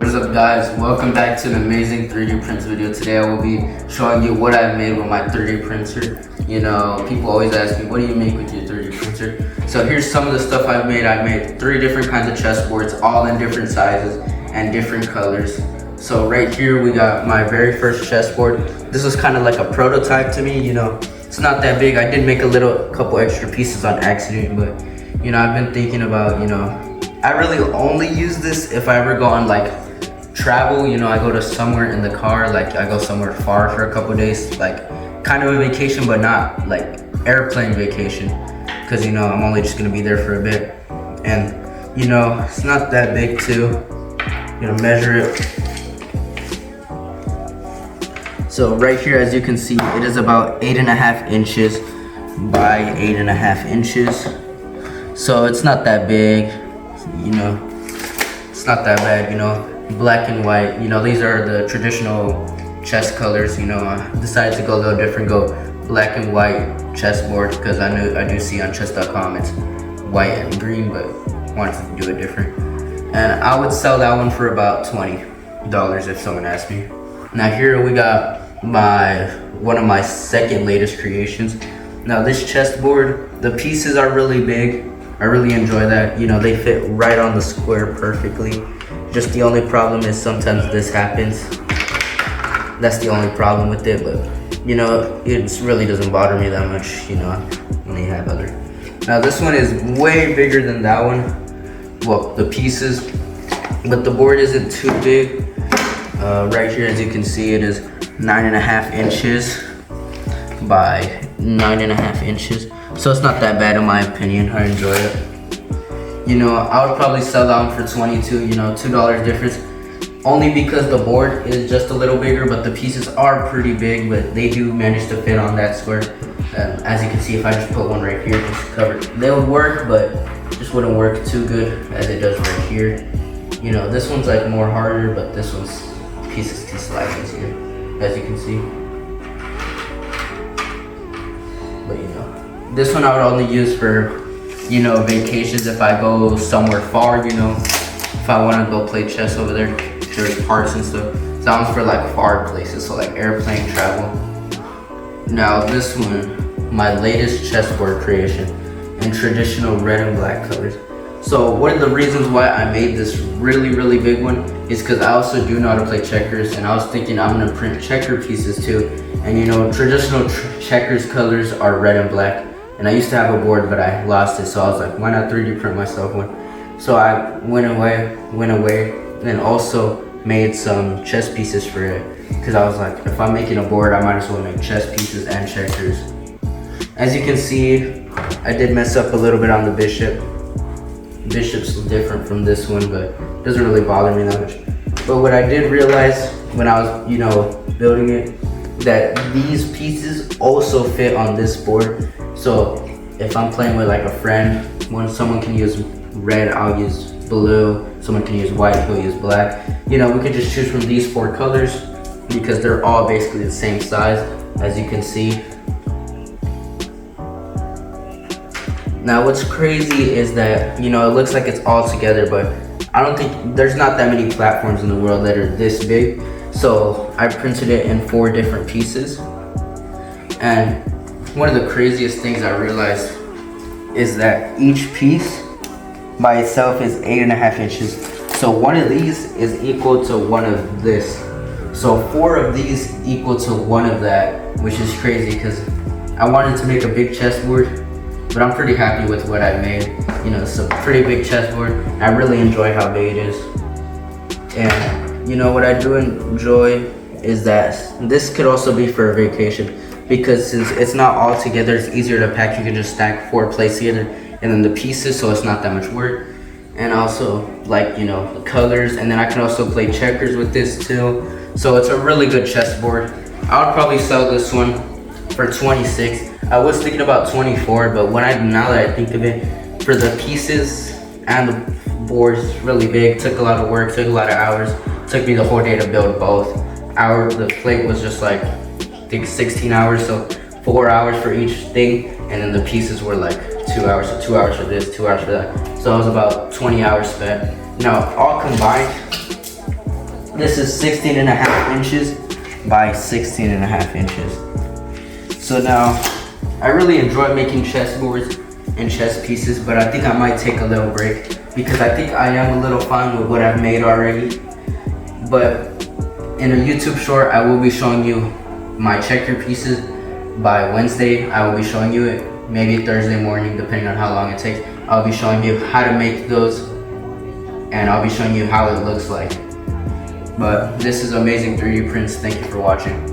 What is up, guys? Welcome back to an amazing 3D prints video. Today I will be showing you what I made with my 3D printer. You know, people always ask me, what do you make with your 3D printer? So here's some of the stuff I've made. I made 3 different kinds of chessboards, all in different sizes and different colors. So right here we got my very first chessboard. This was kind of like a prototype to me, you know. It's not that big. I did make a couple extra pieces on accident, but you know, I've been thinking about, you know, I really only use this if I ever go on like travel, you know, I go to somewhere in the car, like I go somewhere far for a couple days, like kind of a vacation, but not like airplane vacation, because you know, I'm only just gonna be there for a bit. And you know, it's not that big too. You know, measure it. So right here, as you can see, it is about 8.5 inches by 8.5 inches. So it's not that big, you know, it's not that bad, you know. Black and white, you know, these are the traditional chess colors. You know, I decided to go a little different, go black and white chessboard, because I do see on chess.com it's white and green, but wanted to do it different. And I would sell that one for about $20 if someone asked me. Now here we got one of my second latest creations. Now this chessboard, the pieces are really big. I really enjoy that. You know, they fit right on the square perfectly. Just the only problem is sometimes this happens. That's the only problem with it, but you know, it really doesn't bother me that much, you know, when they have other. Now this one is way bigger than that one. Well, the pieces, but the board isn't too big. Right here, as you can see, it is 9.5 inches by 9.5 inches. So it's not that bad in my opinion. I enjoy it. You know, I would probably sell that one for $22, you know, $2 difference. Only because the board is just a little bigger, but the pieces are pretty big, but they do manage to fit on that square. As you can see, if I just put one right here, just cover it, they would work, but just wouldn't work too good as it does right here. You know, this one's like more harder, but this one's pieces can slide easier, as you can see. But you know, this one I would only use for, you know, vacations. If I go somewhere far, you know, if I want to go play chess over there, there's parks and stuff. Sounds for like far places, so like airplane travel. Now this one, my latest chessboard creation in traditional red and black colors. So one of the reasons why I made this really big one is because I also do know how to play checkers, and I was thinking I'm gonna print checker pieces too. And you know, traditional checkers colors are red and black. And I used to have a board, but I lost it, so I was like, why not 3D print myself one? So I went away, and also made some chess pieces for it. Because I was like, if I'm making a board, I might as well make chess pieces and checkers. As you can see, I did mess up a little bit on the bishop. Bishop's different from this one, but it doesn't really bother me that much. But what I did realize when I was, you know, building it, that these pieces also fit on this board. So if I'm playing with like a friend, when someone can use red, I'll use blue. Someone can use white, he'll use black. You know, we could just choose from these 4 colors because they're all basically the same size, as you can see. Now what's crazy is that, you know, it looks like it's all together, but I don't think, there's not that many platforms in the world that are this big. So I printed it in 4 different pieces. And one of the craziest things I realized is that each piece by itself is 8.5 inches. So one of these is equal to one of this. So 4 of these equal to one of that, which is crazy because I wanted to make a big chessboard, but I'm pretty happy with what I made. You know, it's a pretty big chessboard. I really enjoy how big it is. And you know, what I do enjoy is that this could also be for a vacation, because since it's not all together, it's easier to pack. You can just stack 4 plates together and then the pieces, so it's not that much work. And also, like, you know, the colors, and then I can also play checkers with this too. So it's a really good chessboard. I would probably sell this one for 26. I was thinking about 24, but now that I think of it, for the pieces and the board, it's really big. Took a lot of work, took a lot of hours. Took me the whole day to build both. The plate was just like, I think 16 hours, so 4 hours for each thing, and then the pieces were like 2 hours, so 2 hours for this, 2 hours for that. So it was about 20 hours spent. Now, all combined, This is 16 and a half inches by 16 and a half inches. So now, I really enjoy making chessboards and chess pieces, but I think I might take a little break because I think I am a little fine with what I've made already. But in a YouTube short, I will be showing you my checker pieces. By Wednesday, I will be showing you it. Maybe Thursday morning, depending on how long it takes. I'll be showing you how to make those, and I'll be showing you how it looks like. But this is Amazing 3D Prints. Thank you for watching.